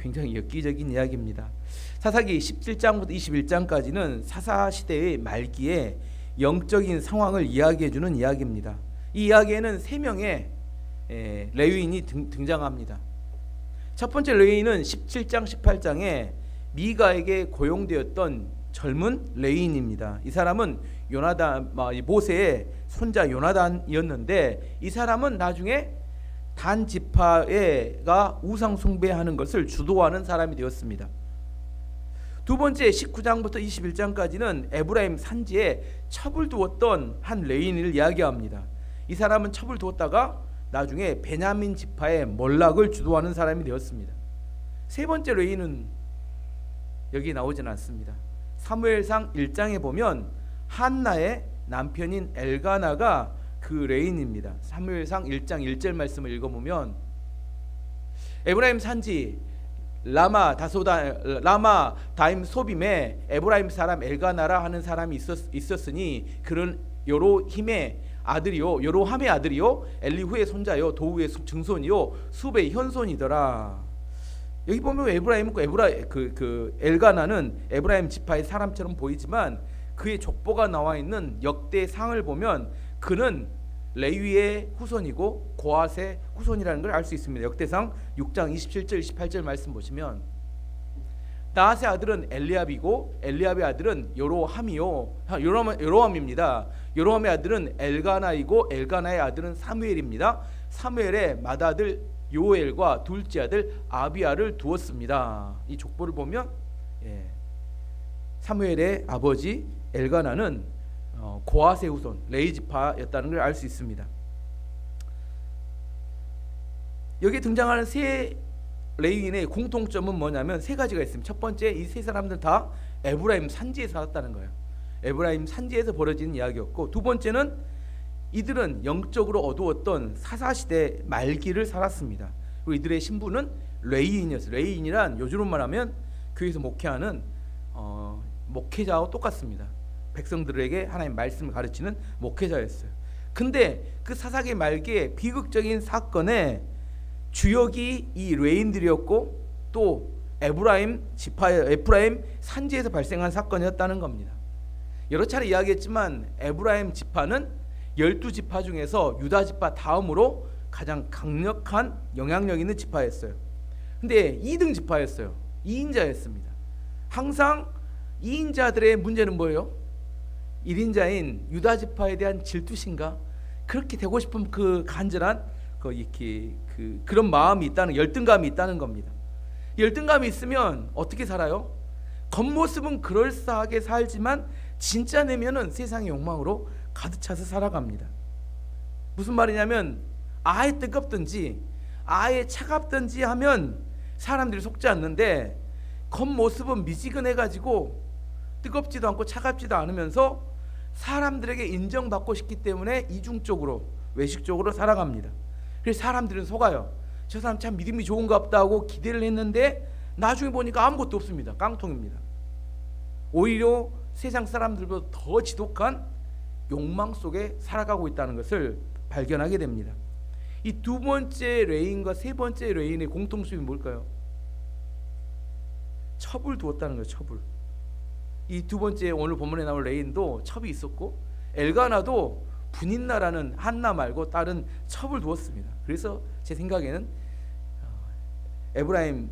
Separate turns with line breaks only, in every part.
굉장히 엽기적인 이야기입니다. 사사기 17장부터 21장까지는 사사시대의 말기에 영적인 상황을 이야기해주는 이야기입니다. 이 이야기에는 3명의 레위인이 등장합니다. 첫 번째 레위인은 17장 18장에 미가에게 고용되었던 젊은 레위인입니다. 이 사람은 모세의 손자 요나단이었는데, 이 사람은 나중에 단 지파가 우상 숭배하는 것을 주도하는 사람이 되었습니다. 두 번째 19장부터 21장까지는 에브라임 산지에 첩을 두었던 한 레위인을 이야기합니다. 이 사람은 첩을 두었다가 나중에 베냐민 지파의 몰락을 주도하는 사람이 되었습니다. 세 번째 레위인은 여기 나오진 않습니다. 사무엘상 1장에 보면 한나의 남편인 엘가나가 그 레인입니다. 사무엘상 1장 1절 말씀을 읽어보면 에브라임 산지 라마 다임 소빔에 에브라임 사람 엘가나라 하는 사람이 있었으니 그는 요로함의 아들이요 엘리후의 손자요 도우의 증손이요 숲의 현손이더라. 여기 보면 엘가나는 에브라임 지파의 사람처럼 보이지만 그의 족보가 나와 있는 역대상을 보면 그는 레위의 후손이고 고앗의 후손이라는 걸 알 수 있습니다. 역대상 6장 27절 28절 말씀 보시면 나핫의 아들은 엘리압이고 엘리압의 아들은 요로함입니다. 요로함의 아들은 엘가나이고 엘가나의 아들은 사무엘입니다. 사무엘의 맏아들 요엘과 둘째 아들 아비야를 두었습니다. 이 족보를 보면 사무엘의 아버지 엘가나는 고앗의 후손 레위 지파였다는 걸 알 수 있습니다. 여기 등장하는 세 레위인의 공통점은 뭐냐면 세 가지가 있습니다. 첫 번째, 이 세 사람들 다 에브라임 산지에 살았다는 거예요. 에브라임 산지에서 벌어진 이야기였고, 두 번째는 이들은 영적으로 어두웠던 사사시대 말기를 살았습니다. 그리고 이들의 신분은 레위인이었어요. 레위인이란 요즘으로 말하면 교회에서 목회하는 목회자와 똑같습니다. 백성들에게 하나님의 말씀을 가르치는 목회자였어요. 근데 그 사사기 말기에 비극적인 사건의 주역이 이 레위인들이었고 또 에브라임 산지에서 발생한 사건이었다는 겁니다. 여러 차례 이야기했지만 에브라임 지파는 12지파 중에서 유다 지파 다음으로 가장 강력한 영향력 있는 지파였어요. 근데 2등 지파였어요. 2인자였습니다. 항상 2인자들의 문제는 뭐예요? 1인자인 유다 지파에 대한 질투심과 그렇게 되고 싶은 그 간절한 그런 마음이 있다는, 열등감이 있다는 겁니다. 열등감이 있으면 어떻게 살아요? 겉모습은 그럴싸하게 살지만 진짜 내면은 세상의 욕망으로 가득 차서 살아갑니다. 무슨 말이냐면 아예 뜨겁든지 아예 차갑든지 하면 사람들이 속지 않는데 겉모습은 미지근해가지고 뜨겁지도 않고 차갑지도 않으면서 사람들에게 인정받고 싶기 때문에 이중적으로 외식적으로 살아갑니다. 그래서 사람들은 속아요. 저 사람 참 믿음이 좋은가 보다 하고 기대를 했는데 나중에 보니까 아무것도 없습니다. 깡통입니다. 오히려 세상 사람들보다 더 지독한 욕망 속에 살아가고 있다는 것을 발견하게 됩니다. 이 두 번째 레인과 세 번째 레인의 공통점이 뭘까요? 첩을 두었다는 거예요. 첩을. 이 두 번째 오늘 본문에 나올 레인도 첩이 있었고 엘가나도 분인나라는 한나 말고 다른 첩을 두었습니다. 그래서 제 생각에는 에브라임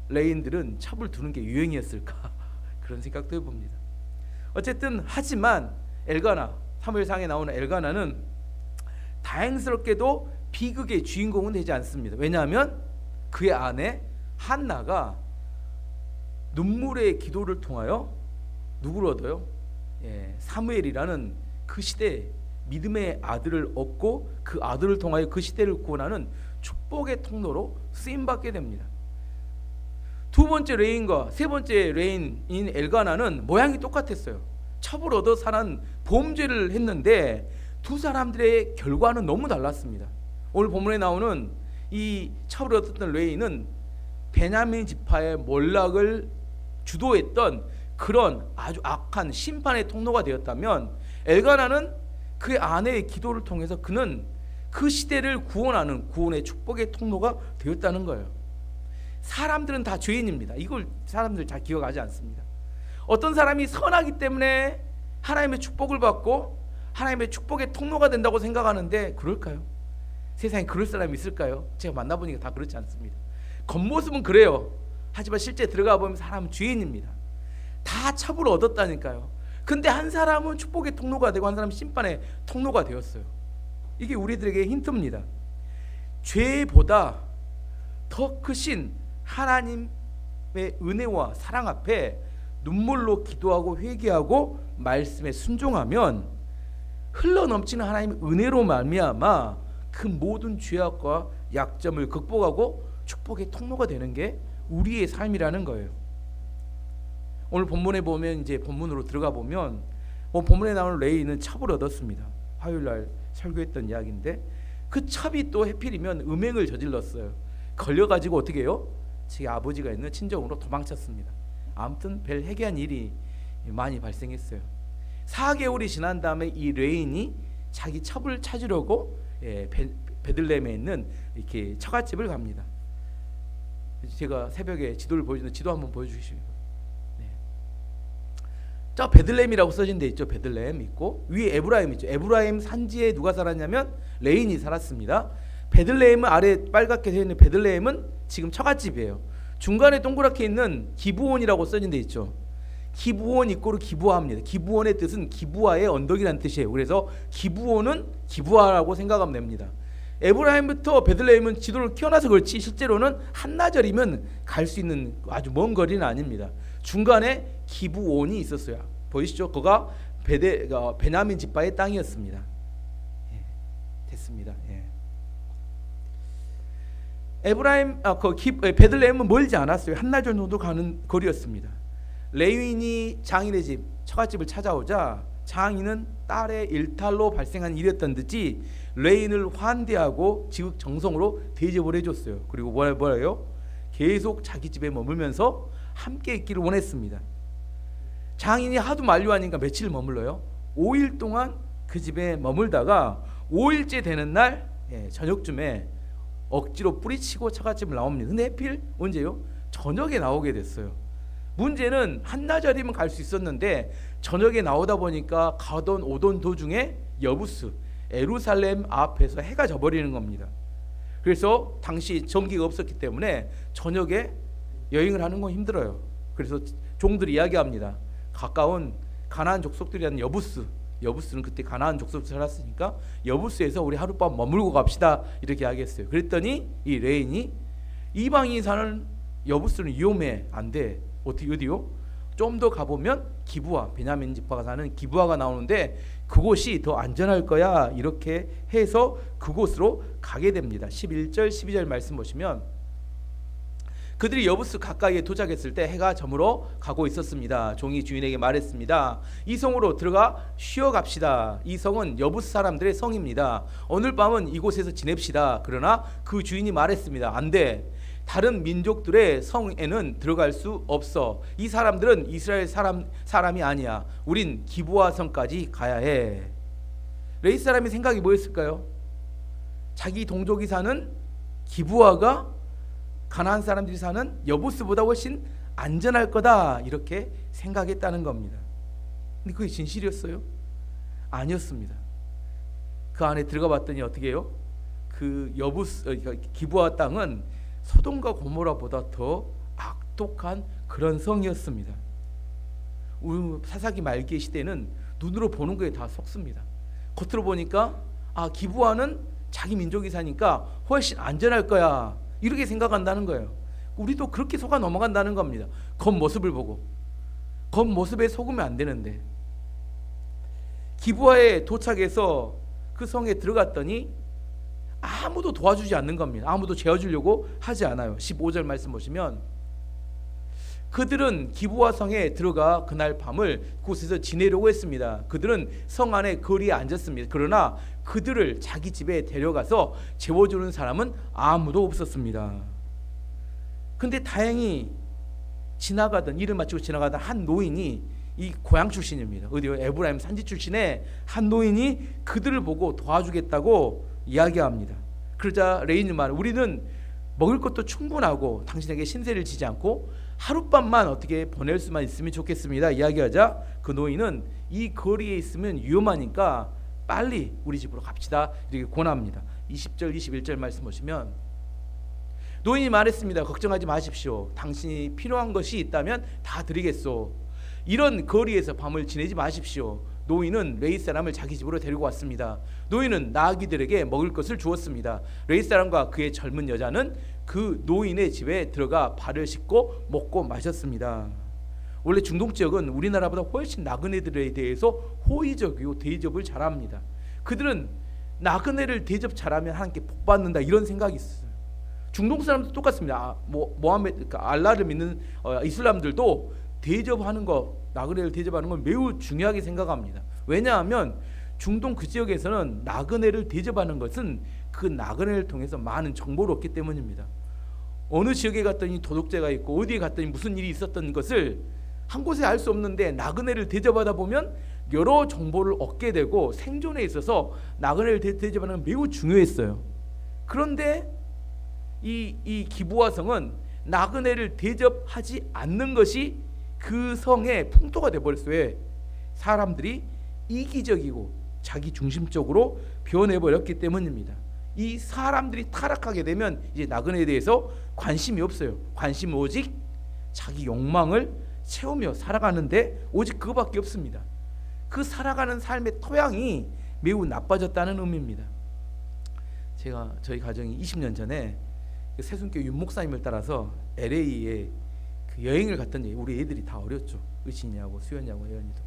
레인들은 첩을 두는 게 유행이었을까 그런 생각도 해봅니다. 어쨌든 하지만 엘가나, 사무엘상에 나오는 엘가나는 다행스럽게도 비극의 주인공은 되지 않습니다. 왜냐하면 그의 아내 한나가 눈물의 기도를 통하여 누구를 얻어요? 사무엘이라는 그 시대 믿음의 아들을 얻고 그 아들을 통하여 그 시대를 구원하는 축복의 통로로 쓰임받게 됩니다. 두 번째 레인과 세 번째 레인인 엘가나는 모양이 똑같았어요. 첩을 얻어 사는 범죄를 했는데 두 사람들의 결과는 너무 달랐습니다. 오늘 본문에 나오는 이 첩을 얻었던 레인은 베냐민 지파의 몰락을 주도했던 그런 아주 악한 심판의 통로가 되었다면 엘가나는 그의 아내의 기도를 통해서 그는 그 시대를 구원하는 구원의 축복의 통로가 되었다는 거예요. 사람들은 다 죄인입니다. 이걸 사람들 잘 기억하지 않습니다. 어떤 사람이 선하기 때문에 하나님의 축복을 받고 하나님의 축복의 통로가 된다고 생각하는데 그럴까요? 세상에 그럴 사람이 있을까요? 제가 만나보니까 다 그렇지 않습니다. 겉모습은 그래요. 하지만 실제 들어가 보면 사람은 죄인입니다. 다 첩을 얻었다니까요. 근데 한 사람은 축복의 통로가 되고 한 사람은 심판의 통로가 되었어요. 이게 우리들에게 힌트입니다. 죄보다 더 크신 하나님의 은혜와 사랑 앞에 눈물로 기도하고 회개하고 말씀에 순종하면 흘러넘치는 하나님의 은혜로 말미암아 그 모든 죄악과 약점을 극복하고 축복의 통로가 되는 게 우리의 삶이라는 거예요. 오늘 본문에 보면 이제 본문으로 들어가 보면 본문에 나오는 레이는 첩을 얻었습니다. 화요일 날 설교했던 이야기인데 그 첩이 또 해필이면 음행을 저질렀어요. 걸려가지고 어떻게 해요? 제 아버지가 있는 친정으로 도망쳤습니다. 아무튼 별 해괴한 일이 많이 발생했어요. 4개월이 지난 다음에 이 레인이 자기 첩을 찾으려고 베들레헴에 있는 이렇게 처갓집을 갑니다. 제가 새벽에 지도를 보여주는 지도 한번 보여주시죠. 저 베들레헴이라고 써진 데 있죠. 베들레헴 있고 위에 에브라임 있죠. 에브라임 산지에 누가 살았냐면 레인이 살았습니다. 베들레헴은 아래 빨갛게 되어 있는 베들레헴은 지금 처갓집이에요. 중간에 동그랗게 있는 기브온이라고 써진 데 있죠. 기브온 이꼬르 기브아입니다. 기브온의 뜻은 기브아의 언덕이라는 뜻이에요. 그래서 기브온은 기브아라고 생각하면 됩니다. 에브라임부터 베들레헴은 지도를 켜놔서 그렇지 실제로는 한나절이면 갈 수 있는 아주 먼 거리는 아닙니다. 중간에 기브온이 있었어요. 보이시죠? 그가 베냐민 지파의 땅이었습니다. 됐습니다. 베들레헴은 멀지 않았어요. 한나절 정도 가는 거리였습니다. 레위인이 장인의 집 처갓집을 찾아오자 장인은 딸의 일탈로 발생한 일이었던 듯이 레인을 환대하고 지극정성으로 대접을 해줬어요. 그리고 뭐래요? 계속 자기 집에 머물면서 함께 있기를 원했습니다. 장인이 하도 만류하니까 며칠 머물러요. 5일 동안 그 집에 머물다가 5일째 되는 날 저녁쯤에 억지로 뿌리치고 처갓집을 나옵니다. 근데 하필 언제요? 저녁에 나오게 됐어요. 문제는 한나절이면 갈 수 있었는데 저녁에 나오다 보니까 가던 오던 도중에 여부스 예루살렘 앞에서 해가 져버리는 겁니다. 그래서 당시 전기가 없었기 때문에 저녁에 여행을 하는 건 힘들어요. 그래서 종들이 이야기합니다. 가까운 가나안 족속들이라는 여부스는 그때 가나안 족속을 살았으니까 여부스에서 우리 하룻밤 머물고 갑시다 이렇게 이야기했어요. 그랬더니 이 레인이 이방인이 사는 여부스는 위험해 안 돼. 어디요? 좀 더 가보면 기브아 베냐민 지파가 사는 기브아가 나오는데 그곳이 더 안전할 거야 이렇게 해서 그곳으로 가게 됩니다. 11절 12절 말씀 보시면 그들이 여부스 가까이에 도착했을 때 해가 저물어 가고 있었습니다. 종이 주인에게 말했습니다. 이 성으로 들어가 쉬어 갑시다. 이 성은 여부스 사람들의 성입니다. 오늘 밤은 이곳에서 지냅시다. 그러나 그 주인이 말했습니다. 안 돼. 다른 민족들의 성에는 들어갈 수 없어. 이 사람들은 이스라엘 사람이 아니야. 우린 기브아 성까지 가야 해. 레이 사람의 생각이 뭐였을까요? 자기 동족이 사는 기브아가 가나안 사람들이 사는 여부스보다 훨씬 안전할 거다 이렇게 생각했다는 겁니다. 근데 그게 진실이었어요? 아니었습니다. 그 안에 들어가 봤더니 어떻게 해요? 그 기브아 땅은 소돔과 고모라보다 더 악독한 그런 성이었습니다. 우리 사사기 말기 시대는 눈으로 보는 거에 다 속습니다. 겉으로 보니까 기브아는 자기 민족이 사니까 훨씬 안전할 거야 이렇게 생각한다는 거예요. 우리도 그렇게 속아 넘어간다는 겁니다. 겉모습을 보고 겉모습에 속으면 안 되는데 기브아에 도착해서 그 성에 들어갔더니 아무도 도와주지 않는 겁니다. 아무도 재워주려고 하지 않아요. 15절 말씀 보시면 그들은 기브아 성에 들어가 그날 밤을 그곳에서 지내려고 했습니다. 그들은 성 안에 거리에 앉았습니다. 그러나 그들을 자기 집에 데려가서 재워주는 사람은 아무도 없었습니다. 근데 다행히 일을 마치고 지나가던 한 노인이 이 고향 출신입니다. 어디요? 에브라임 산지 출신의 한 노인이 그들을 보고 도와주겠다고 이야기합니다. 그러자 레인이 말해 우리는 먹을 것도 충분하고 당신에게 신세를 지지 않고 하룻밤만 어떻게 보낼 수만 있으면 좋겠습니다. 이야기하자 그 노인은 이 거리에 있으면 위험하니까 빨리 우리 집으로 갑시다 이렇게 권합니다. 20절 21절 말씀 보시면 노인이 말했습니다. 걱정하지 마십시오. 당신이 필요한 것이 있다면 다 드리겠소. 이런 거리에서 밤을 지내지 마십시오. 노인은 레위 사람을 자기 집으로 데리고 왔습니다. 노인은 나귀들에게 먹을 것을 주었습니다. 레위 사람과 그의 젊은 여자는 그 노인의 집에 들어가 발을 씻고 먹고 마셨습니다. 원래 중동 지역은 우리나라보다 훨씬 나그네들에 대해서 호의적이고 대접을 잘합니다. 그들은 나그네를 대접 잘하면 하나님께 복 받는다 이런 생각이 있어요. 중동 사람도 똑같습니다. 모하메드, 그러니까 알라를 믿는 이슬람들도 대접하는 거, 나그네를 대접하는 걸 매우 중요하게 생각합니다. 왜냐하면 중동 그 지역에서는 나그네를 대접하는 것은 그 나그네를 통해서 많은 정보를 얻기 때문입니다. 어느 지역에 갔더니 도둑죄가 있고 어디에 갔더니 무슨 일이 있었던 것을 한 곳에 알 수 없는데 나그네를 대접하다 보면 여러 정보를 얻게 되고 생존에 있어서 나그네를 대접하는 건 매우 중요했어요. 그런데 이 기브아 성은 나그네를 대접하지 않는 것이 그 성의 풍토가 되어버렸어요. 사람들이 이기적이고 자기 중심적으로 변해버렸기 때문입니다. 이 사람들이 타락하게 되면 이제 나그네에 대해서 관심이 없어요. 관심은 오직 자기 욕망을 채우며 살아가는데 오직 그거밖에 없습니다. 그 살아가는 삶의 토양이 매우 나빠졌다는 의미입니다. 제가 저희 가정이 20년 전에 세순교회 윤 목사님을 따라서 LA에 그 여행을 갔던 얘기. 우리 애들이 다 어렸죠. 의신이하고 수연이하고 혜연이도.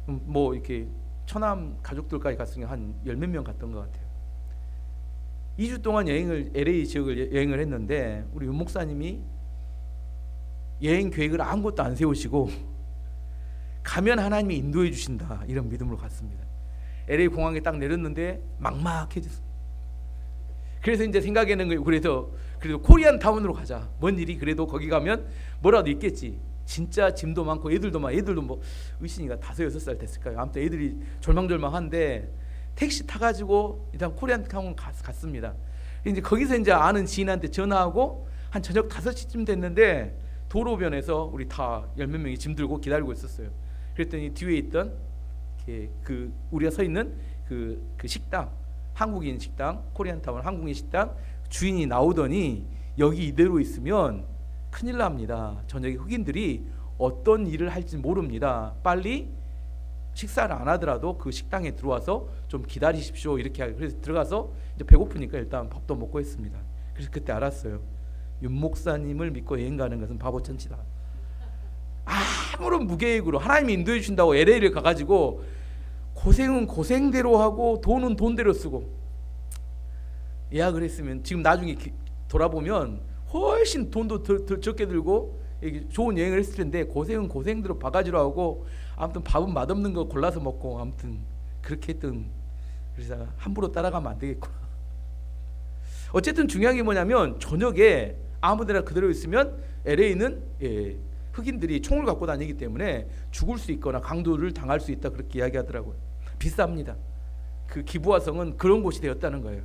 뭐 이렇게 처남 가족들까지 갔으면 한 열 몇 명 갔던 것 같아요. 2주 동안 LA 지역을 여행을 했는데 우리 윤 목사님이 여행 계획을 아무것도 안 세우시고 가면 하나님이 인도해 주신다 이런 믿음으로 갔습니다. LA 공항에 딱 내렸는데 막막해졌어요. 그래서 이제 생각하는 거예요. 그래도 코리안 타운으로 가자. 뭔 일이 그래도 거기 가면 뭐라도 있겠지. 진짜 짐도 많고 애들도 뭐 의신이가 5-6살 됐을까요? 아무튼 애들이 절망절망한데 택시 타가지고 일단 코리안 타운 갔습니다. 이제 거기서 이제 아는 지인한테 전화하고 한 저녁 5시쯤 됐는데 도로변에서 우리 다 열 몇 명이 짐 들고 기다리고 있었어요. 그랬더니 뒤에 있던 그 우리가 서 있는 그 식당, 한국인 식당, 코리안타운 한국인 식당 주인이 나오더니 여기 이대로 있으면 큰일 납니다. 저녁에 흑인들이 어떤 일을 할지 모릅니다. 빨리 식사를 안 하더라도 그 식당에 들어와서 좀 기다리십시오. 이렇게 하고 그래서 들어가서 이제 배고프니까 일단 밥도 먹고 했습니다. 그래서 그때 알았어요. 윤 목사님을 믿고 여행 가는 것은 바보천치다. 아무런 무계획으로 하나님이 인도해 주신다고 LA를 가가지고 고생은 고생대로 하고 돈은 돈대로 쓰고 예약을 했으면 지금 나중에 돌아보면 훨씬 돈도 더 적게 들고 좋은 여행을 했을 텐데 고생은 고생대로 바가지로 하고 아무튼 밥은 맛없는 거 골라서 먹고 아무튼 그렇게 했던. 그래서 함부로 따라가면 안 되겠구나. 어쨌든 중요한 게 뭐냐면 저녁에 아무데나 그대로 있으면 LA는 흑인들이 총을 갖고 다니기 때문에 죽을 수 있거나 강도를 당할 수 있다 그렇게 이야기하더라고요. 비쌉니다. 그 기브아 성은 그런 곳이 되었다는 거예요.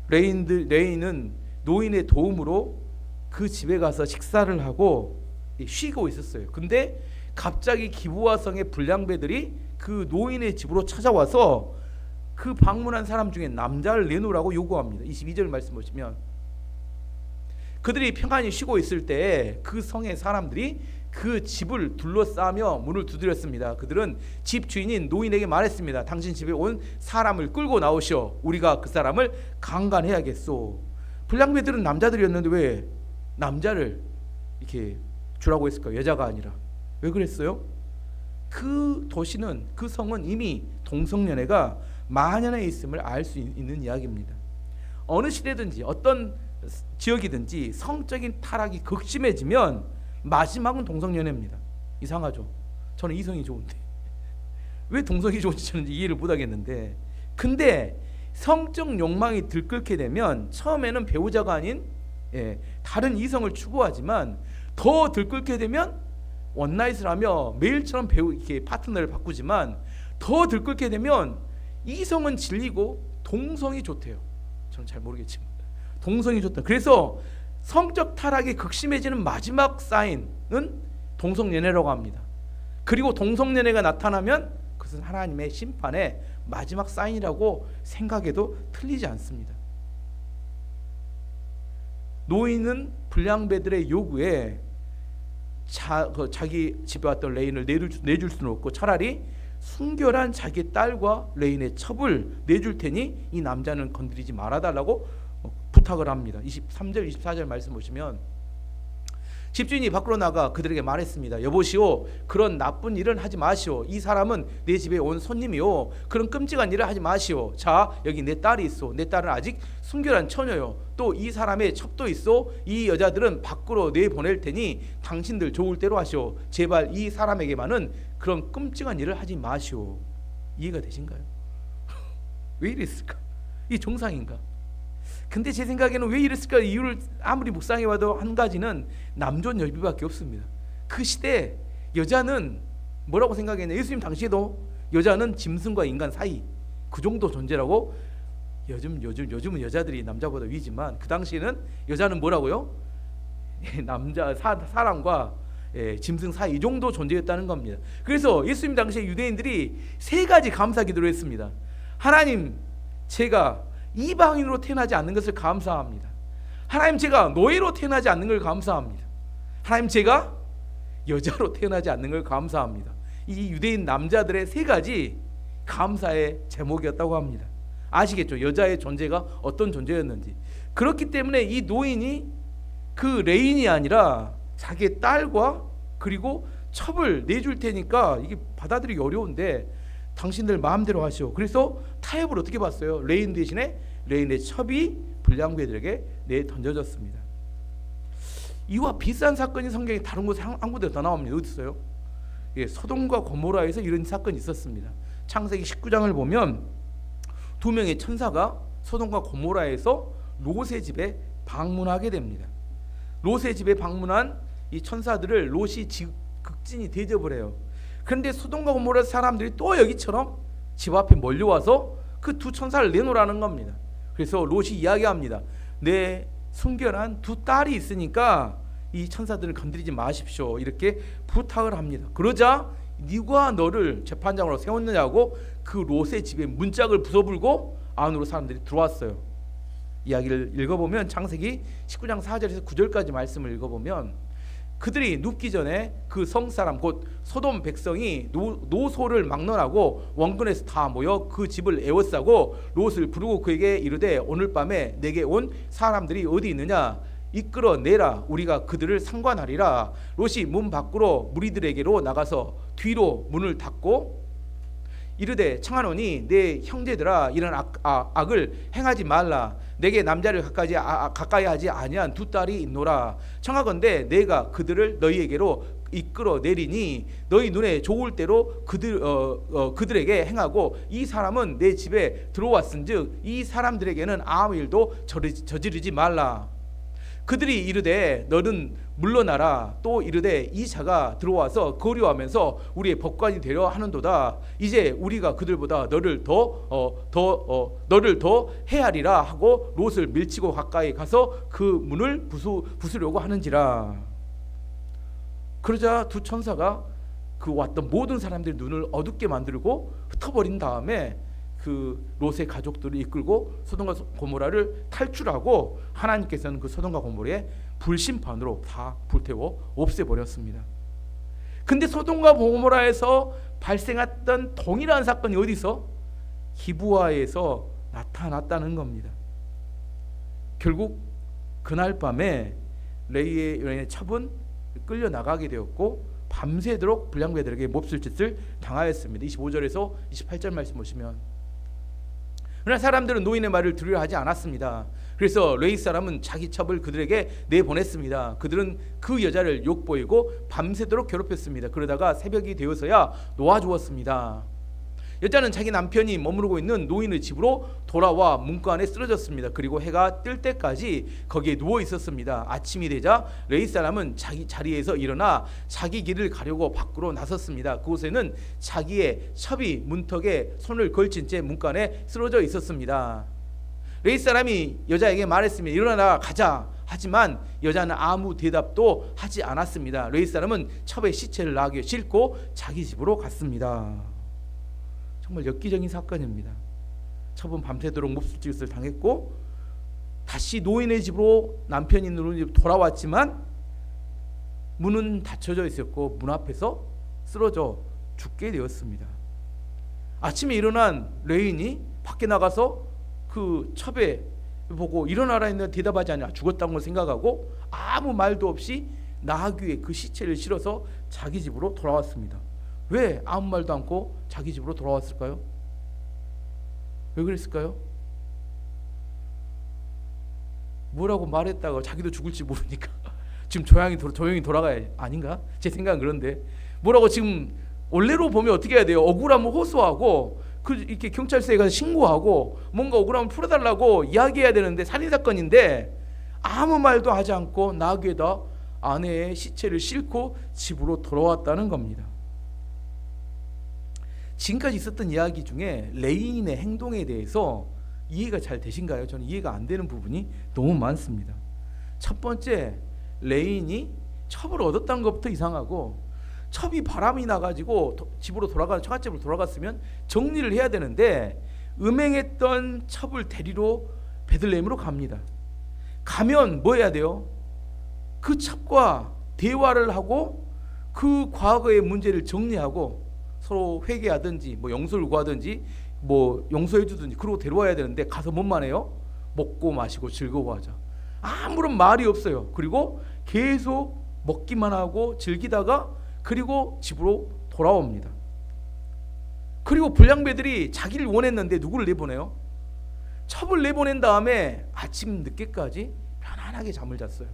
레인은 노인의 도움으로 그 집에 가서 식사를 하고 쉬고 있었어요. 근데 갑자기 기브아 성의 불량배들이 그 노인의 집으로 찾아와서 그 방문한 사람 중에 남자를 내놓으라고 요구합니다. 22절 말씀 보시면 그들이 평안히 쉬고 있을 때 그 성의 사람들이 그 집을 둘러싸며 문을 두드렸습니다. 그들은 집 주인인 노인에게 말했습니다. 당신 집에 온 사람을 끌고 나오시오. 우리가 그 사람을 강간해야겠소. 불량배들은 남자들이었는데 왜 남자를 이렇게 주라고 했을까요? 여자가 아니라. 왜 그랬어요? 그 도시는, 그 성은 이미 동성연애가 만연해 있음을 알 수 있는 이야기입니다. 어느 시대든지 어떤 지역이든지 성적인 타락이 극심해지면 마지막은 동성연애입니다. 이상하죠? 저는 이성이 좋은데 왜 동성이 좋은지 저는 이해를 못하겠는데, 근데 성적 욕망이 들끓게 되면 처음에는 배우자가 아닌 다른 이성을 추구하지만 더 들끓게 되면 원나잇을 하며 매일처럼 이렇게 파트너를 바꾸지만 더 들끓게 되면 이성은 질리고 동성이 좋대요. 저는 잘 모르겠지만 동성이 좋다. 그래서 성적 타락이 극심해지는 마지막 사인은 동성연애라고 합니다. 그리고 동성연애가 나타나면 그것은 하나님의 심판의 마지막 사인이라고 생각해도 틀리지 않습니다. 노인은 불량배들의 요구에 자기 집에 왔던 레인을 내줄 수는 없고 차라리 순결한 자기 딸과 레인의 첩을 내줄 테니 이 남자는 건드리지 말아달라고 부탁을 합니다. 23절 24절 말씀 보시면 집주인이 밖으로 나가 그들에게 말했습니다. 여보시오, 그런 나쁜 일은 하지 마시오. 이 사람은 내 집에 온 손님이요, 그런 끔찍한 일을 하지 마시오. 자, 여기 내 딸이 있어. 내 딸은 아직 순결한 처녀요. 또 이 사람의 첩도 있어. 이 여자들은 밖으로 내보낼 테니 당신들 좋을 대로 하시오. 제발 이 사람에게만은 그런 끔찍한 일을 하지 마시오. 이해가 되신가요? 왜 이랬을까? 이 정상인가? 근데 제 생각에는 왜 이랬을까? 이유를 아무리 묵상해봐도 한 가지는 남존 여비밖에 없습니다. 그 시대 여자는 뭐라고 생각했냐? 예수님 당시에도 여자는 짐승과 인간 사이 그 정도 존재라고. 요즘은 여자들이 남자보다 위지만 그 당시에는 여자는 뭐라고요? 남자 사람과 짐승 사이 이 정도 존재였다는 겁니다. 그래서 예수님 당시에 유대인들이 세 가지 감사 기도를 했습니다. 하나님, 제가 이방인으로 태어나지 않는 것을 감사합니다. 하나님, 제가 노예로 태어나지 않는 걸 감사합니다. 하나님, 제가 여자로 태어나지 않는 걸 감사합니다. 이 유대인 남자들의 세 가지 감사의 제목이었다고 합니다. 아시겠죠? 여자의 존재가 어떤 존재였는지. 그렇기 때문에 이 노인이 그 레인이 아니라 자기의 딸과 그리고 첩을 내줄 테니까 이게 받아들이기 어려운데 당신들 마음대로 하시오. 그래서 타협을 어떻게 봤어요? 레인 대신에 레인의 첩이 불량배들에게 던져졌습니다. 이와 비슷한 사건이 성경에 다른 곳에 한 군데 더 나옵니다. 어디 있어요? 소돔과 고모라에서 이런 사건이 있었습니다. 창세기 19장을 보면 두 명의 천사가 소돔과 고모라에서 롯의 집에 방문하게 됩니다. 롯의 집에 방문한 이 천사들을 롯이 극진히 대접을 해요. 그런데 소돔과 고모라 사람들이 또 여기처럼 집 앞에 몰려와서 그 두 천사를 내놓으라는 겁니다. 그래서 롯이 이야기합니다. 내 순결한 두 딸이 있으니까 이 천사들을 건드리지 마십시오. 이렇게 부탁을 합니다. 그러자 네가 너를 재판장으로 세웠느냐고 그 롯의 집에 문짝을 부숴불고 안으로 사람들이 들어왔어요. 이야기를 읽어보면 창세기 19장 4절에서 9절까지 말씀을 읽어보면 그들이 눕기 전에 그 성사람 곧 소돔 백성이 노소를 막론하고 원근에서 다 모여 그 집을 에워싸고 롯을 부르고 그에게 이르되 오늘 밤에 내게 온 사람들이 어디 있느냐 이끌어내라 우리가 그들을 상관하리라. 롯이 문 밖으로 무리들에게로 나가서 뒤로 문을 닫고 이르되 청하노니 내 형제들아 이런 악을 행하지 말라. 내게 남자를 가까이 하지 아니한 두 딸이 있노라. 청하건대 내가 그들을 너희에게로 이끌어 내리니 너희 눈에 좋을 대로 그들에게 행하고 이 사람은 내 집에 들어왔은즉 이 사람들에게는 아무 일도 저지르지 말라. 그들이 이르되 너는 물러나라. 또 이르되 이 자가 들어와서 거류하면서 우리의 법관이 되려 하는도다. 이제 우리가 그들보다 너를 더 헤아리라 하고 롯을 밀치고 가까이 가서 그 문을 부수려고 하는지라. 그러자 두 천사가 그 왔던 모든 사람들의 눈을 어둡게 만들고 흩어버린 다음에 그 롯의 가족들을 이끌고 소돔과 고모라를 탈출하고 하나님께서는 그 소돔과 고모라의 불심판으로 다 불태워 없애버렸습니다. 근데 소돔과 고모라에서 발생했던 동일한 사건이 어디서? 기브아에서 나타났다는 겁니다. 결국 그날 밤에 레이의 첩은 끌려나가게 되었고 밤새도록 불량배들에게 몹쓸 짓을 당하였습니다. 25절에서 28절 말씀 보시면 그러나 사람들은 노인의 말을 들으려 하지 않았습니다. 그래서 레위 사람은 자기 첩을 그들에게 내보냈습니다. 그들은 그 여자를 욕보이고 밤새도록 괴롭혔습니다. 그러다가 새벽이 되어서야 놓아주었습니다. 여자는 자기 남편이 머무르고 있는 노인의 집으로 돌아와 문고 안에 쓰러졌습니다. 그리고 해가 뜰 때까지 거기에 누워 있었습니다. 아침이 되자 레위 사람은 자기 자리에서 일어나 자기 길을 가려고 밖으로 나섰습니다. 그곳에는 자기의 첩이 문턱에 손을 걸친 채 문고 안에 쓰러져 있었습니다. 레위 사람이 여자에게 말했으면 일어나라 가자. 하지만 여자는 아무 대답도 하지 않았습니다. 레위 사람은 첩의 시체를 나귀에 싣고 자기 집으로 갔습니다. 정말 엽기적인 사건입니다. 첩은 밤새도록 몹쓸짓을 당했고 다시 노인의 집으로 남편이 있는 집으로 돌아왔지만 문은 닫혀져 있었고 문 앞에서 쓰러져 죽게 되었습니다. 아침에 일어난 레인이 밖에 나가서 그 첩에 보고 일어나라 했는데 대답하지 않냐, 죽었다고 생각하고 아무 말도 없이 나귀에 그 시체를 실어서 자기 집으로 돌아왔습니다. 왜 아무 말도 않고 자기 집으로 돌아왔을까요? 왜 그랬을까요? 뭐라고 말했다가 자기도 죽을지 모르니까 지금 조용히 돌아가야 아닌가? 제 생각은 그런데 뭐라고 지금 원래로 보면 어떻게 해야 돼요? 억울함을 호소하고 이렇게 경찰서에 가서 신고하고 뭔가 억울함을 풀어달라고 이야기해야 되는데 살인사건인데 아무 말도 하지 않고 나귀에다 아내의 시체를 싣고 집으로 돌아왔다는 겁니다. 지금까지 있었던 이야기 중에 레인의 행동에 대해서 이해가 잘 되신가요? 저는 이해가 안 되는 부분이 너무 많습니다. 첫 번째, 레인이 첩을 얻었다는 것부터 이상하고, 첩이 바람이 나가지고 집으로 돌아가는 처갓집으로 돌아갔으면 정리를 해야 되는데 음행했던 첩을 데리러 베들레헴으로 갑니다. 가면 뭐 해야 돼요? 그 첩과 대화를 하고 그 과거의 문제를 정리하고 서로 회개하든지 뭐 용서를 구하든지 뭐 용서해 주든지 그러고 데려와야 되는데 가서 뭔만 해요? 먹고 마시고 즐거워하자. 아무런 말이 없어요. 그리고 계속 먹기만 하고 즐기다가 그리고 집으로 돌아옵니다. 그리고 불량배들이 자기를 원했는데 누구를 내보내요? 첩을 내보낸 다음에 아침 늦게까지 편안하게 잠을 잤어요.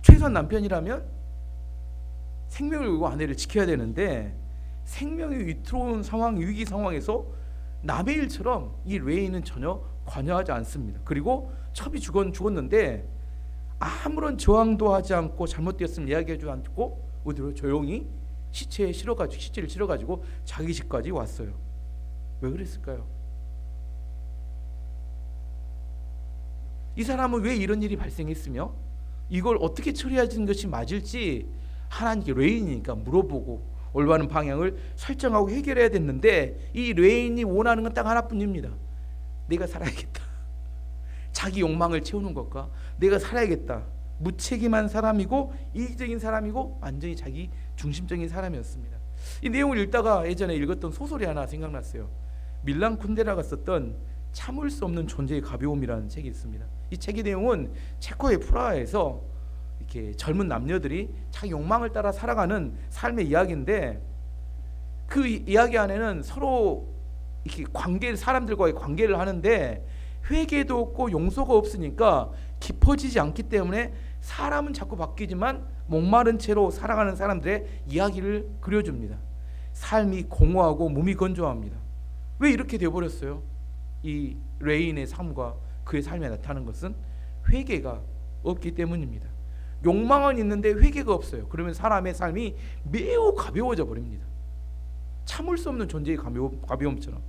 최소한 남편이라면 생명을 걸고 아내를 지켜야 되는데 생명이 위태로운 상황, 위기 상황에서 남의 일처럼 이 레인은 전혀 관여하지 않습니다. 그리고 첩이 죽었는데 아무런 저항도 하지 않고 잘못되었으면 이야기하지 않고 어디로 조용히 시체를 실어가지고 자기 집까지 왔어요. 왜 그랬을까요? 이 사람은 왜 이런 일이 발생했으며 이걸 어떻게 처리하는 것이 맞을지 하나님께 레인이니까 물어보고 올바른 방향을 설정하고 해결해야 됐는데 이 레인이 원하는 건 딱 하나뿐입니다. 내가 살아야겠다. 자기 욕망을 채우는 것과 내가 살아야겠다. 무책임한 사람이고 이기적인 사람이고 완전히 자기 중심적인 사람이었습니다. 이 내용을 읽다가 예전에 읽었던 소설이 하나 생각났어요. 밀란 쿤데라가 썼던 참을 수 없는 존재의 가벼움이라는 책이 있습니다. 이 책의 내용은 체코의 프라하에서 이렇게 젊은 남녀들이 자기 욕망을 따라 살아가는 삶의 이야기인데 그 이야기 안에는 서로 이렇게 사람들과의 관계를 하는데 회개도 없고 용서가 없으니까 깊어지지 않기 때문에 사람은 자꾸 바뀌지만 목마른 채로 살아가는 사람들의 이야기를 그려줍니다. 삶이 공허하고 몸이 건조합니다. 왜 이렇게 되어버렸어요? 이 레인의 삶과 그의 삶에 나타나는 것은 회개가 없기 때문입니다. 욕망은 있는데 회개가 없어요. 그러면 사람의 삶이 매우 가벼워져 버립니다. 참을 수 없는 존재의 가벼움처럼.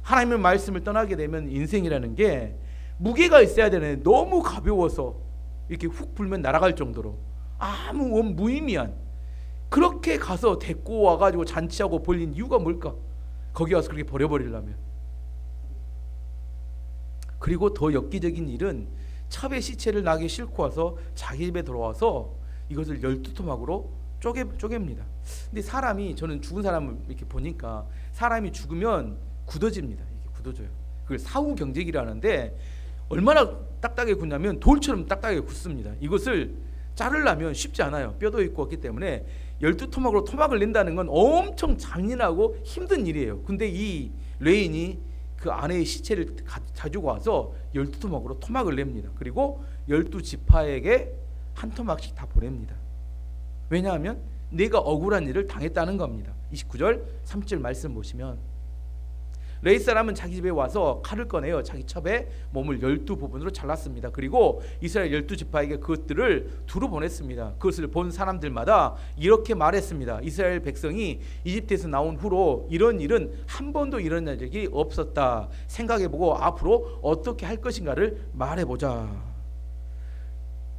하나님의 말씀을 떠나게 되면 인생이라는 게 무게가 있어야 되는데 너무 가벼워서 이렇게 훅 불면 날아갈 정도로 아무 무의미한, 그렇게 가서 데리고 와가지고 잔치하고 벌린 이유가 뭘까? 거기 와서 그렇게 버려버리려면. 그리고 더 엽기적인 일은 첩의 시체를 나귀에 싣고 와서 자기 집에 들어와서 이것을 12토막으로 쪼갭니다. 근데 사람이, 저는 죽은 사람을 이렇게 보니까 사람이 죽으면 굳어집니다. 이게 굳어져요. 그걸 사후 경직이라는데 얼마나 딱딱하게 굳냐면 돌처럼 딱딱하게 굳습니다. 이것을 자르려면 쉽지 않아요. 뼈도 있고 없기 때문에 12토막으로 토막을 낸다는 건 엄청 잔인하고 힘든 일이에요. 근데 이 레인이 그 아내의 시체를 가지고 와서 12토막으로 토막을 냅니다. 그리고 12지파에게 한 토막씩 다 보냅니다. 왜냐하면 내가 억울한 일을 당했다는 겁니다. 29절 3절 말씀 보시면 레위 사람은 자기 집에 와서 칼을 꺼내어 자기 첩에 몸을 12부분으로 잘랐습니다. 그리고 이스라엘 12지파에게 그것들을 두루 보냈습니다. 그것을 본 사람들마다 이렇게 말했습니다. 이스라엘 백성이 이집트에서 나온 후로 이런 일은 한 번도 일어난 적이 없었다. 생각해보고 앞으로 어떻게 할 것인가를 말해보자.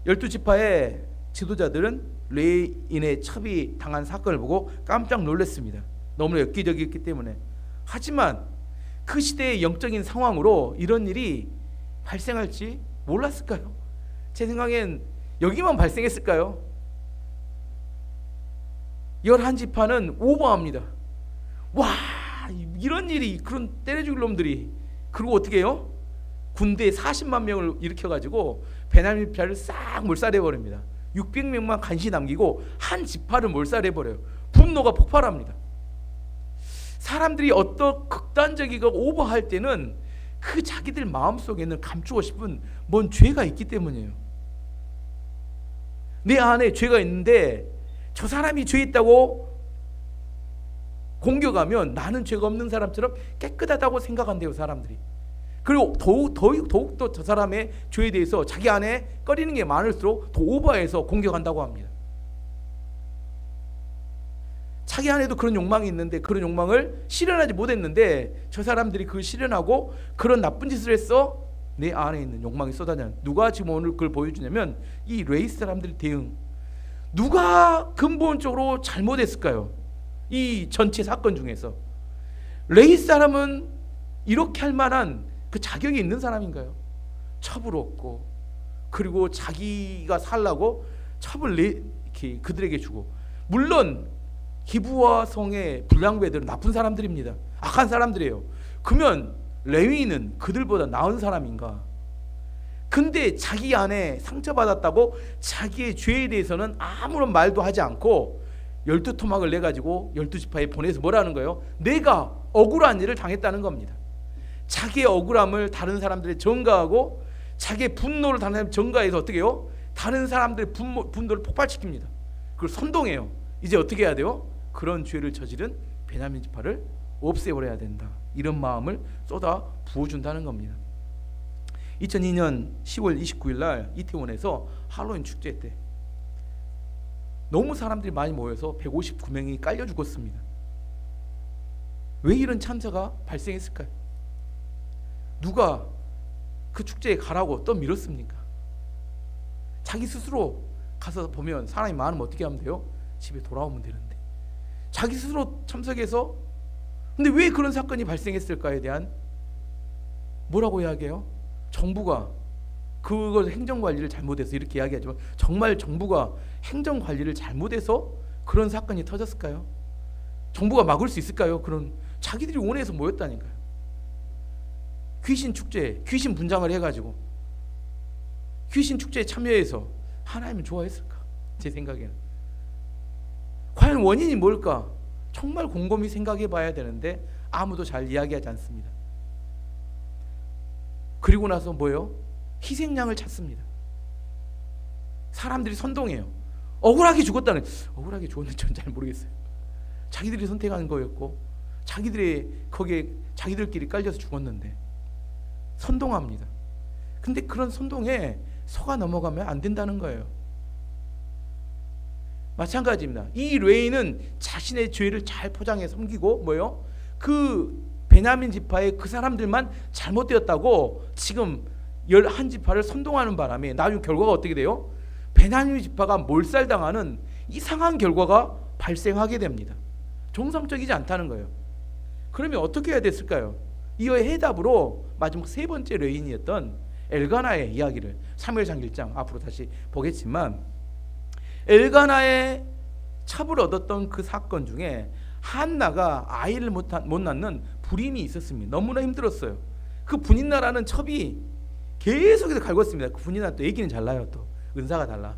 12지파의 지도자들은 레위인의 첩이 당한 사건을 보고 깜짝 놀랐습니다. 너무나 엽기적이었기 때문에. 하지만 그 시대의 영적인 상황으로 이런 일이 발생할지 몰랐을까요? 제 생각엔 여기만 발생했을까요? 11지파는 오버합니다. 와, 이런 일이, 그런 때려죽일 놈들이. 그리고 어떻게 해요? 군대 40만 명을 일으켜가지고 베냐민 지파를 싹 몰살해버립니다. 600명만 간신히 남기고 한 지파를 몰살해버려요. 분노가 폭발합니다. 사람들이 어떤 극단적이고 오버할 때는 그 자기들 마음속에는 감추고 싶은 뭔 죄가 있기 때문이에요. 내 안에 죄가 있는데 저 사람이 죄 있다고 공격하면 나는 죄가 없는 사람처럼 깨끗하다고 생각한대요, 사람들이. 그리고 더욱더 저 사람의 죄에 대해서 자기 안에 꺼리는 게 많을수록 더 오버해서 공격한다고 합니다. 자기 안에도 그런 욕망이 있는데 그런 욕망을 실현하지 못했는데 저 사람들이 그걸 실현하고 그런 나쁜 짓을 했어. 내 안에 있는 욕망이 쏟아져. 누가 지금 오늘 그걸 보여주냐면 이 레위 사람들의 대응. 누가 근본적으로 잘못했을까요? 이 전체 사건 중에서 레위 사람은 이렇게 할 만한 그 자격이 있는 사람인가요? 첩을 얻고 그리고 자기가 살라고 첩을 이렇게 그들에게 주고. 물론 기브와 성의 불량배들은 나쁜 사람들입니다. 악한 사람들이에요. 그러면 레위인은 그들보다 나은 사람인가? 근데 자기 안에 상처받았다고 자기의 죄에 대해서는 아무런 말도 하지 않고 12토막을 내가지고 12지파에 보내서 뭐라는 거예요? 내가 억울한 일을 당했다는 겁니다. 자기의 억울함을 다른 사람들에 전가하고 자기의 분노를 다른 사람들에 전가해서 어떻게 해요? 다른 사람들의 분노를 폭발시킵니다. 그걸 선동해요. 이제 어떻게 해야 돼요? 그런 죄를 저지른 베냐민 지파를 없애버려야 된다. 이런 마음을 쏟아 부어준다는 겁니다. 2002년 10월 29일 날 이태원에서 할로윈 축제 때 너무 사람들이 많이 모여서 159명이 깔려 죽었습니다. 왜 이런 참사가 발생했을까요? 누가 그 축제에 가라고 떠밀었습니까? 자기 스스로 가서 보면 사람이 많으면 어떻게 하면 돼요? 집에 돌아오면 되는데 자기 스스로 참석해서. 근데 왜 그런 사건이 발생했을까에 대한 뭐라고 이야기해요? 정부가 그걸 행정관리를 잘못해서 이렇게 이야기하지만 정말 정부가 행정관리를 잘못해서 그런 사건이 터졌을까요? 정부가 막을 수 있을까요? 그런 자기들이 원해서 모였다니까요. 귀신 축제, 귀신 분장을 해가지고 귀신 축제에 참여해서 하나님은 좋아했을까? 제 생각에는. 과연 원인이 뭘까? 정말 곰곰이 생각해 봐야 되는데 아무도 잘 이야기하지 않습니다. 그리고 나서 뭐예요? 희생양을 찾습니다. 사람들이 선동해요. 억울하게 죽었다는. 억울하게 죽었는지 저는 잘 모르겠어요. 자기들이 선택한 거였고 자기들이 거기에 자기들끼리 깔려서 죽었는데 선동합니다. 근데 그런 선동에 속아 넘어가면 안 된다는 거예요. 마찬가지입니다. 이 레위인은 자신의 죄를 잘 포장해 섬기고 뭐요? 그 베냐민 지파의 그 사람들만 잘못되었다고 지금 11지파를 선동하는 바람에 나중 결과가 어떻게 돼요? 베냐민 지파가 몰살당하는 이상한 결과가 발생하게 됩니다. 정상적이지 않다는 거예요. 그러면 어떻게 해야 됐을까요? 이어의 해답으로 마지막 세 번째 레위인이었던 엘가나의 이야기를 사무엘상 1장 앞으로 다시 보겠지만 엘가나의 첩을 얻었던 그 사건 중에 한나가 아이를 못 낳는 불임이 있었습니다. 너무나 힘들었어요. 그 분인나라는 첩이 계속해서 갈궜습니다. 그 분인나 또 얘기는 잘 나요. 또 은사가 달라.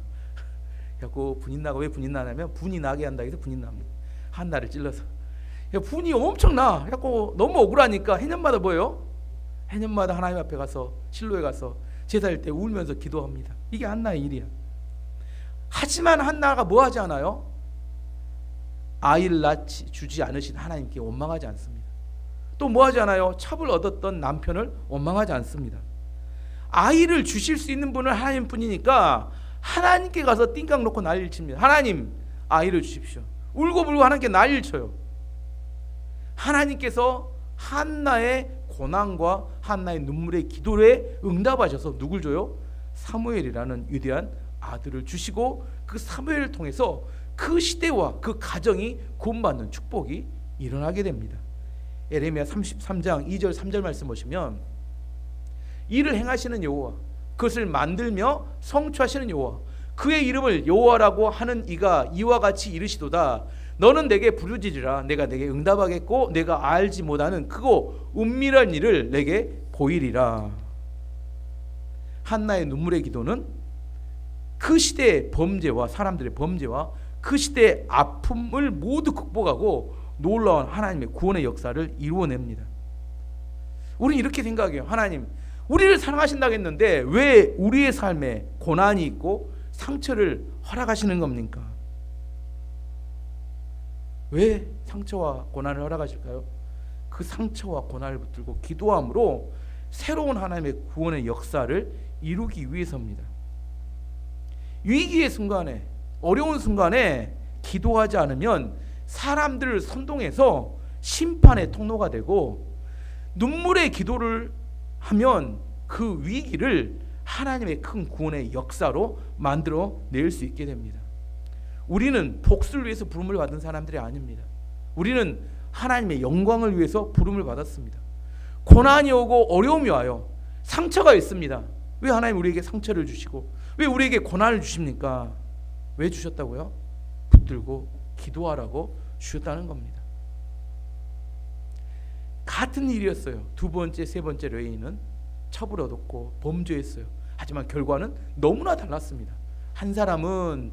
그래서 분인나가 왜 분인나냐면 분이 나게 한다 해서 분인나입니다. 한나를 찔러서 분이 엄청나. 그래서 너무 억울하니까 해년마다 뭐예요? 해년마다 하나님 앞에 가서 실로에 가서 제사일 때 울면서 기도합니다. 이게 한나의 일이야. 하지만 한나가 뭐 하지 않아요? 아이를 주지 않으신 하나님께 원망하지 않습니다. 또 뭐 하지 않아요? 첩을 얻었던 남편을 원망하지 않습니다. 아이를 주실 수 있는 분은 하나님 뿐이니까 하나님께 가서 띵깡 놓고 난리를 칩니다. 하나님, 아이를 주십시오. 울고불고 하나님께 난리를 쳐요. 하나님께서 한나의 고난과 한나의 눈물의 기도에 응답하셔서 누굴 줘요? 사무엘이라는 위대한 아들을 주시고, 그 사무엘을 통해서 그 시대와 그 가정이 구원받는 축복이 일어나게 됩니다. 예레미야 33장 2절 3절 말씀 보시면, 이를 행하시는 여호와, 그것을 만들며 성취하시는 여호와, 그의 이름을 여호와라고 하는 이가 이와 같이 이르시도다. 너는 내게 부르짖으라. 내가 내게 응답하겠고 내가 알지 못하는 크고 은밀한 일을 내게 보이리라. 한나의 눈물의 기도는 그 시대의 범죄와 사람들의 범죄와 그 시대의 아픔을 모두 극복하고 놀라운 하나님의 구원의 역사를 이루어냅니다. 우리는 이렇게 생각해요. 하나님, 우리를 사랑하신다고 했는데 왜 우리의 삶에 고난이 있고 상처를 허락하시는 겁니까? 왜 상처와 고난을 허락하실까요? 그 상처와 고난을 붙들고 기도함으로 새로운 하나님의 구원의 역사를 이루기 위해서입니다. 위기의 순간에, 어려운 순간에 기도하지 않으면 사람들을 선동해서 심판의 통로가 되고, 눈물의 기도를 하면 그 위기를 하나님의 큰 구원의 역사로 만들어 낼 수 있게 됩니다. 우리는 복수를 위해서 부름을 받은 사람들이 아닙니다. 우리는 하나님의 영광을 위해서 부름을 받았습니다. 고난이 오고 어려움이 와요. 상처가 있습니다. 왜 하나님 우리에게 상처를 주시고 왜 우리에게 고난을 주십니까? 왜 주셨다고요? 붙들고 기도하라고 주셨다는 겁니다. 같은 일이었어요. 두 번째, 세 번째 레위인은 첩을 얻었고 범죄했어요. 하지만 결과는 너무나 달랐습니다. 한 사람은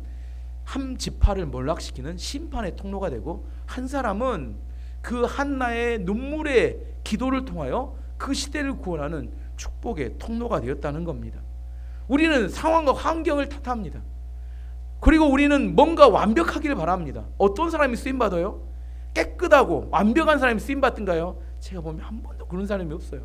한 지파를 몰락시키는 심판의 통로가 되고, 한 사람은 그 한나의 눈물의 기도를 통하여 그 시대를 구원하는 축복의 통로가 되었다는 겁니다. 우리는 상황과 환경을 탓합니다. 그리고 우리는 뭔가 완벽하기를 바랍니다. 어떤 사람이 쓰임받아요? 깨끗하고 완벽한 사람이 쓰임받던가요? 제가 보면 한 번도 그런 사람이 없어요.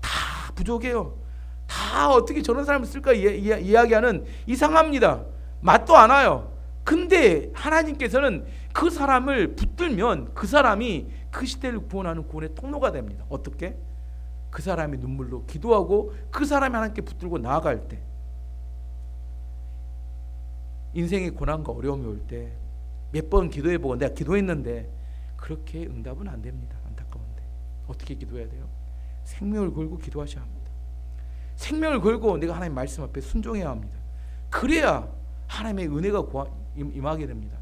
다 부족해요. 다 어떻게 저런 사람을 쓸까 이야기하는, 이상합니다. 맛도 안 와요. 근데 하나님께서는 그 사람을 붙들면 그 사람이 그 시대를 구원하는 구원의 통로가 됩니다. 어떻게? 그 사람이 눈물로 기도하고 그 사람이 하나님께 붙들고 나아갈 때, 인생의 고난과 어려움이 올 때 몇 번 기도해보고 내가 기도했는데 그렇게 응답은 안 됩니다. 안타까운데 어떻게 기도해야 돼요? 생명을 걸고 기도하셔야 합니다. 생명을 걸고 내가 하나님 말씀 앞에 순종해야 합니다. 그래야 하나님의 은혜가 임하게 됩니다.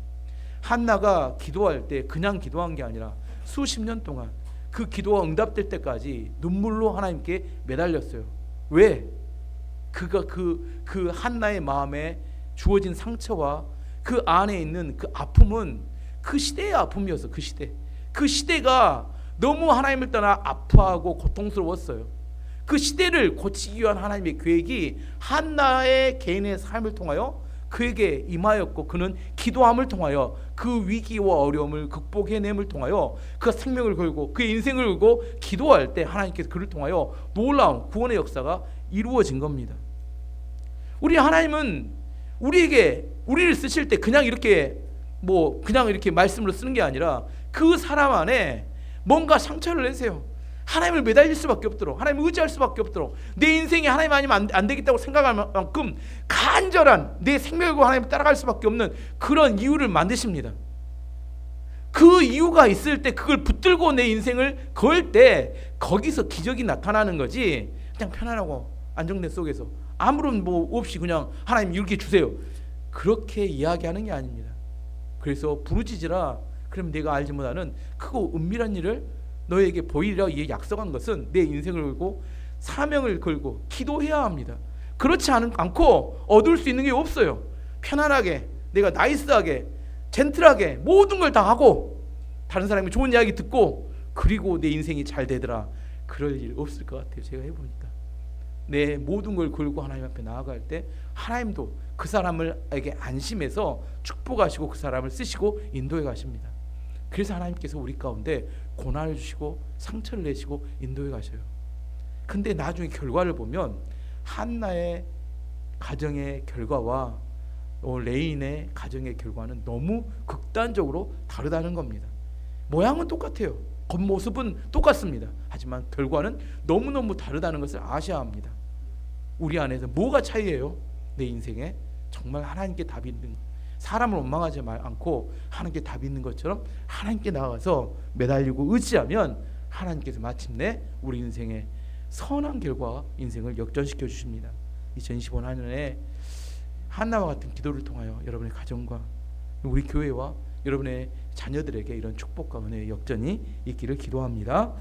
한나가 기도할 때 그냥 기도한 게 아니라 수십 년 동안 그 기도가 응답될 때까지 눈물로 하나님께 매달렸어요. 왜? 그가 그 한나의 마음에 주어진 상처와 그 안에 있는 그 아픔은 그 시대의 아픔이었어. 그 시대가 너무 하나님을 떠나 아파하고 고통스러웠어요. 그 시대를 고치기 위한 하나님의 계획이 한나의 개인의 삶을 통하여 그에게 임하였고, 그는 기도함을 통하여 그 위기와 어려움을 극복해냄을 통하여 그 생명을 걸고 그의 인생을 걸고 기도할 때 하나님께서 그를 통하여 놀라운 구원의 역사가 이루어진 겁니다. 우리 하나님은 우리를 쓰실 때 그냥 이렇게 말씀으로 쓰는 게 아니라 그 사람 안에 뭔가 상처를 내세요. 하나님을 매달릴 수밖에 없도록, 하나님을 의지할 수밖에 없도록, 내 인생이 하나님 아니면 안 되겠다고 생각할 만큼 간절한 내 생명을 걸고 하나님을 따라갈 수밖에 없는 그런 이유를 만드십니다. 그 이유가 있을 때 그걸 붙들고 내 인생을 걸 때 거기서 기적이 나타나는 거지, 그냥 편안하고 안정된 속에서 아무런 없이 그냥 하나님 이렇게 주세요, 그렇게 이야기하는 게 아닙니다. 그래서 부르짖으라. 그러면 내가 알지 못하는 크고 은밀한 일을 너에게 보이리라 약속한 것은 내 인생을 걸고 사명을 걸고 기도해야 합니다. 그렇지 않고 얻을 수 있는 게 없어요. 편안하게, 내가 나이스하게, 젠틀하게 모든 걸 다 하고 다른 사람이 좋은 이야기 듣고 그리고 내 인생이 잘 되더라, 그럴 일 없을 것 같아요. 제가 해보니까 내 모든 걸 걸고 하나님 앞에 나아갈 때 하나님도 그 사람에게 안심해서 축복하시고 그 사람을 쓰시고 인도해 가십니다. 그래서 하나님께서 우리 가운데 고난을 주시고 상처를 내시고 인도해 가셔요. 근데 나중에 결과를 보면 한나의 가정의 결과와 레인의 가정의 결과는 너무 극단적으로 다르다는 겁니다. 모양은 똑같아요. 겉모습은 똑같습니다. 하지만 결과는 너무너무 다르다는 것을 아셔야 합니다. 우리 안에서 뭐가 차이예요? 내 인생에 정말 하나님께 답이 있는, 사람을 원망하지 않고 하나님께 답이 있는 것처럼 하나님께 나가서 매달리고 의지하면 하나님께서 마침내 우리 인생의 선한 결과, 인생을 역전시켜 주십니다. 2025년에 한나와 같은 기도를 통하여 여러분의 가정과 우리 교회와 여러분의 자녀들에게 이런 축복과 은혜의 역전이 있기를 기도합니다.